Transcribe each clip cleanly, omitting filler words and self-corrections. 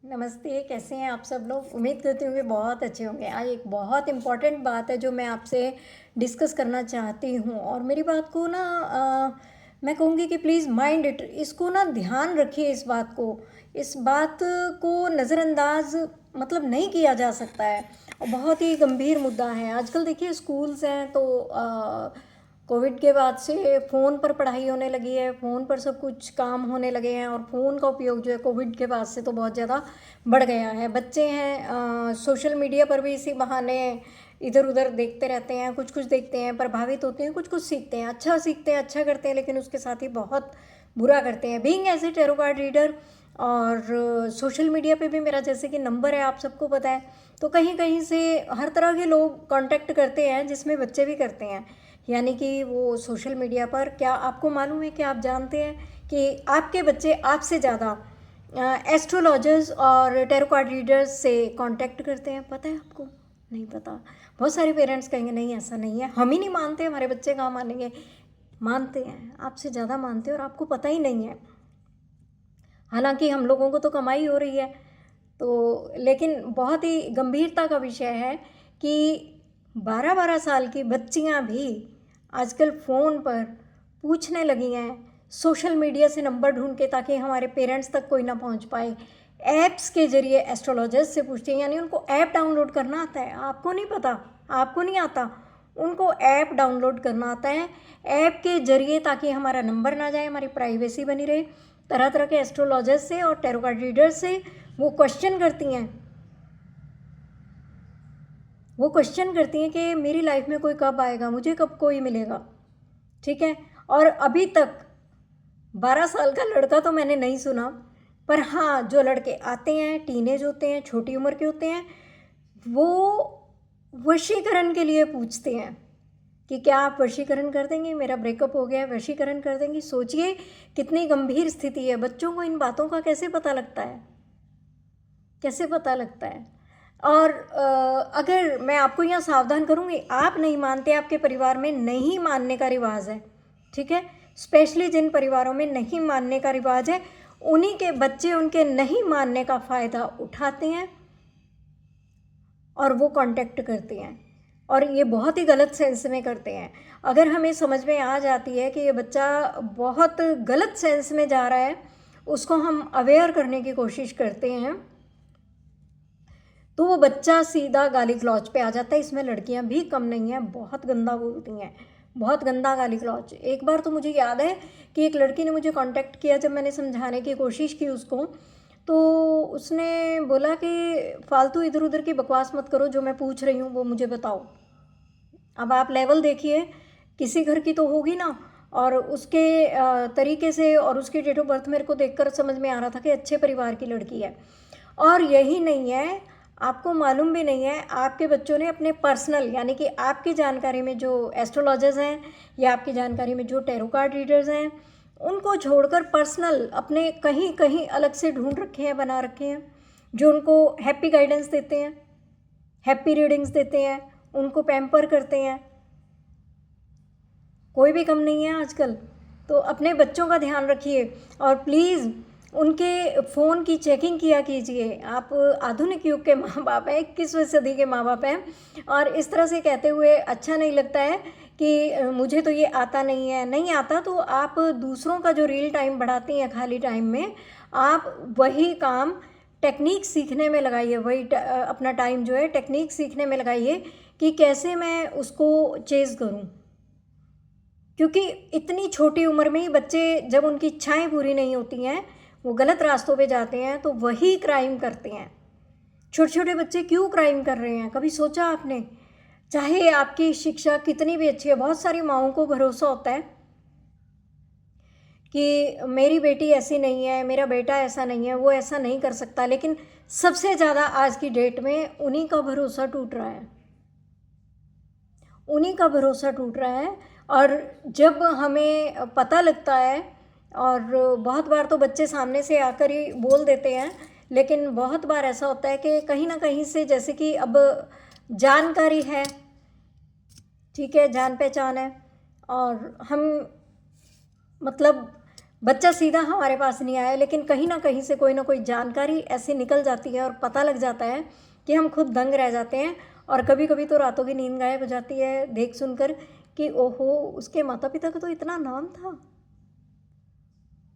नमस्ते, कैसे हैं आप सब लोग? उम्मीद करती हूँ कि बहुत अच्छे होंगे। आज एक बहुत इम्पॉर्टेंट बात है जो मैं आपसे डिस्कस करना चाहती हूँ और मेरी बात को ना मैं कहूँगी कि प्लीज़ माइंड इट, इसको ना ध्यान रखिए। इस बात को नज़रअंदाज मतलब नहीं किया जा सकता है और बहुत ही गंभीर मुद्दा है। आजकल देखिए स्कूल्स हैं तो कोविड के बाद से फ़ोन पर पढ़ाई होने लगी है, फ़ोन पर सब कुछ काम होने लगे हैं और फ़ोन का उपयोग जो है कोविड के बाद से तो बहुत ज़्यादा बढ़ गया है। बच्चे हैं सोशल मीडिया पर भी इसी बहाने इधर उधर देखते रहते हैं, कुछ कुछ देखते हैं, प्रभावित होते हैं, कुछ कुछ सीखते हैं, अच्छा करते हैं, लेकिन उसके साथ ही बहुत बुरा करते हैं। Being as a tarot card reader और सोशल मीडिया पे भी मेरा जैसे कि नंबर है, आप सबको पता है, तो कहीं कहीं से हर तरह के लोग कांटेक्ट करते हैं, जिसमें बच्चे भी करते हैं। यानी कि वो सोशल मीडिया पर, क्या आपको मालूम है कि आप जानते हैं कि आपके बच्चे आपसे ज़्यादा एस्ट्रोलॉजर्स और टैरो कार्ड रीडर्स से कांटेक्ट करते हैं? पता है आपको? नहीं पता। बहुत सारे पेरेंट्स कहेंगे नहीं ऐसा नहीं है, हम ही नहीं मानते, हमारे बच्चे कहाँ मानेंगे। मानते हैं, आपसे ज़्यादा मानते हैं और आपको पता ही नहीं है। हालांकि हम लोगों को तो कमाई हो रही है, तो लेकिन बहुत ही गंभीरता का विषय है कि 12-12 साल की बच्चियां भी आजकल फ़ोन पर पूछने लगी हैं, सोशल मीडिया से नंबर ढूंढ के, ताकि हमारे पेरेंट्स तक कोई ना पहुंच पाए। ऐप्स के ज़रिए एस्ट्रोलॉजर्स से पूछती हैं, यानी उनको ऐप डाउनलोड करना आता है। आपको नहीं पता, आपको नहीं आता, उनको ऐप डाउनलोड करना आता है। ऐप के ज़रिए ताकि हमारा नंबर ना जाए, हमारी प्राइवेसी बनी रहे, तरह तरह के एस्ट्रोलॉजर्स से और टैरो कार्ड रीडर्स से वो क्वेश्चन करती हैं। वो क्वेश्चन करती हैं कि मेरी लाइफ में कोई कब आएगा, मुझे कब कोई मिलेगा। ठीक है। और अभी तक 12 साल का लड़का तो मैंने नहीं सुना, पर हाँ, जो लड़के आते हैं, टीनेज होते हैं, छोटी उम्र के होते हैं, वो वशीकरण के लिए पूछते हैं कि क्या आप वशीकरण कर देंगे, मेरा ब्रेकअप हो गया है, वशीकरण कर देंगी। सोचिए कितनी गंभीर स्थिति है। बच्चों को इन बातों का कैसे पता लगता है, कैसे पता लगता है? और अगर मैं आपको यहाँ सावधान करूँगी, आप नहीं मानते, आपके परिवार में नहीं मानने का रिवाज है, ठीक है। स्पेशली जिन परिवारों में नहीं मानने का रिवाज है, उन्हीं के बच्चे उनके नहीं मानने का फ़ायदा उठाते हैं और वो कांटेक्ट करते हैं, और ये बहुत ही गलत सेंस में करते हैं। अगर हमें समझ में आ जाती है कि ये बच्चा बहुत गलत सेंस में जा रहा है, उसको हम अवेयर करने की कोशिश करते हैं, तो वो बच्चा सीधा गाली गलौज पे आ जाता है। इसमें लड़कियां भी कम नहीं हैं, बहुत गंदा बोलती हैं, बहुत गंदा गाली गलौज। एक बार तो मुझे याद है कि एक लड़की ने मुझे कांटेक्ट किया, जब मैंने समझाने की कोशिश की उसको, तो उसने बोला कि फालतू इधर उधर की बकवास मत करो, जो मैं पूछ रही हूँ वो मुझे बताओ। अब आप लेवल देखिए, किसी घर की तो होगी ना, और उसके तरीके से और उसकी डेट ऑफ बर्थ मेरे को देखकर समझ में आ रहा था कि अच्छे परिवार की लड़की है। और यही नहीं है, आपको मालूम भी नहीं है, आपके बच्चों ने अपने पर्सनल, यानी कि आपकी जानकारी में जो एस्ट्रोलॉजर्स हैं या आपकी जानकारी में जो टैरो कार्ड रीडर्स हैं, उनको छोड़कर पर्सनल अपने कहीं कहीं अलग से ढूंढ रखे हैं, बना रखे हैं, जो उनको हैप्पी गाइडेंस देते हैं, हैप्पी रीडिंग्स देते हैं, उनको पैम्पर करते हैं। कोई भी कम नहीं है आजकल। तो अपने बच्चों का ध्यान रखिए और प्लीज़ उनके फ़ोन की चेकिंग किया कीजिए। आप आधुनिक युग के माँ बाप हैं, 21वीं सदी के माँ बाप हैं, और इस तरह से कहते हुए अच्छा नहीं लगता है कि मुझे तो ये आता नहीं है। नहीं आता तो आप दूसरों का जो रील टाइम बढ़ाती हैं खाली टाइम में, आप वही काम टेक्निक सीखने में लगाइए। अपना टाइम जो है टेक्निक सीखने में लगाइए कि कैसे मैं उसको चेज़ करूँ, क्योंकि इतनी छोटी उम्र में ही बच्चे, जब उनकी इच्छाएं पूरी नहीं होती हैं, वो गलत रास्तों पे जाते हैं, तो वही क्राइम करते हैं। छोटे छोटे बच्चे क्यों क्राइम कर रहे हैं, कभी सोचा आपने? चाहे आपकी शिक्षा कितनी भी अच्छी है, बहुत सारी माँओं को भरोसा होता है कि मेरी बेटी ऐसी नहीं है, मेरा बेटा ऐसा नहीं है, वो ऐसा नहीं कर सकता, लेकिन सबसे ज़्यादा आज की डेट में उन्हीं का भरोसा टूट रहा है, उन्हीं का भरोसा टूट रहा है। और जब हमें पता लगता है, और बहुत बार तो बच्चे सामने से आकर ही बोल देते हैं, लेकिन बहुत बार ऐसा होता है कि कहीं ना कहीं से, जैसे कि अब जानकारी है, ठीक है, जान पहचान है, और हम मतलब बच्चा सीधा हमारे पास नहीं आया, लेकिन कहीं ना कहीं से कोई ना कोई जानकारी ऐसी निकल जाती है और पता लग जाता है कि हम खुद दंग रह जाते हैं। और कभी कभी तो रातों की नींद गायब हो जाती है देख सुनकर कि ओहो, उसके माता पिता का तो इतना नाम था,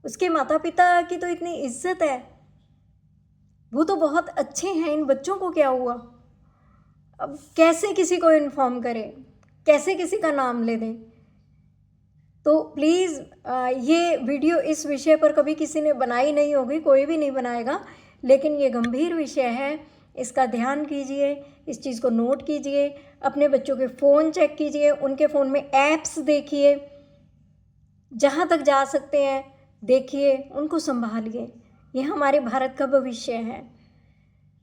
उसके माता पिता की तो इतनी इज्जत है, वो तो बहुत अच्छे हैं, इन बच्चों को क्या हुआ। अब कैसे किसी को इन्फॉर्म करें, कैसे किसी का नाम ले दें। तो प्लीज़ ये वीडियो इस विषय पर कभी किसी ने बनाई नहीं होगी, कोई भी नहीं बनाएगा, लेकिन ये गंभीर विषय है, इसका ध्यान कीजिए, इस चीज़ को नोट कीजिए, अपने बच्चों के फ़ोन चेक कीजिए, उनके फ़ोन में ऐप्स देखिए, जहाँ तक जा सकते हैं देखिए, उनको संभालिए। ये हमारे भारत का भविष्य है।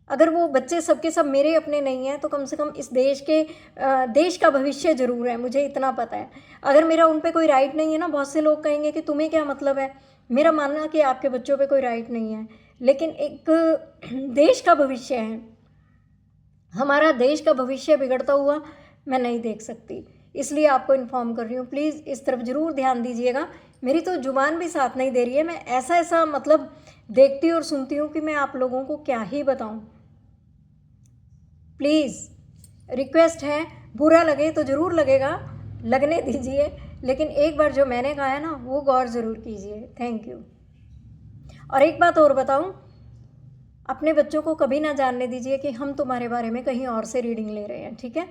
अगर वो बच्चे सबके सब मेरे अपने नहीं हैं तो कम से कम इस देश का भविष्य ज़रूर है, मुझे इतना पता है। अगर मेरा उन पे कोई राइट नहीं है ना, बहुत से लोग कहेंगे कि तुम्हें क्या मतलब है। मेरा मानना कि आपके बच्चों पे कोई राइट नहीं है, लेकिन एक देश का भविष्य है, हमारा देश का भविष्य बिगड़ता हुआ मैं नहीं देख सकती, इसलिए आपको इन्फॉर्म कर रही हूँ। प्लीज़ इस तरफ ज़रूर ध्यान दीजिएगा। मेरी तो जुबान भी साथ नहीं दे रही है, मैं ऐसा ऐसा मतलब देखती और सुनती हूँ कि मैं आप लोगों को क्या ही बताऊँ। प्लीज़ रिक्वेस्ट है, बुरा लगे तो ज़रूर लगेगा, लगने दीजिए, लेकिन एक बार जो मैंने कहा है ना वो गौर ज़रूर कीजिए। Thank you. और एक बात और बताऊं, अपने बच्चों को कभी ना जानने दीजिए कि हम तुम्हारे बारे में कहीं और से रीडिंग ले रहे हैं, ठीक है।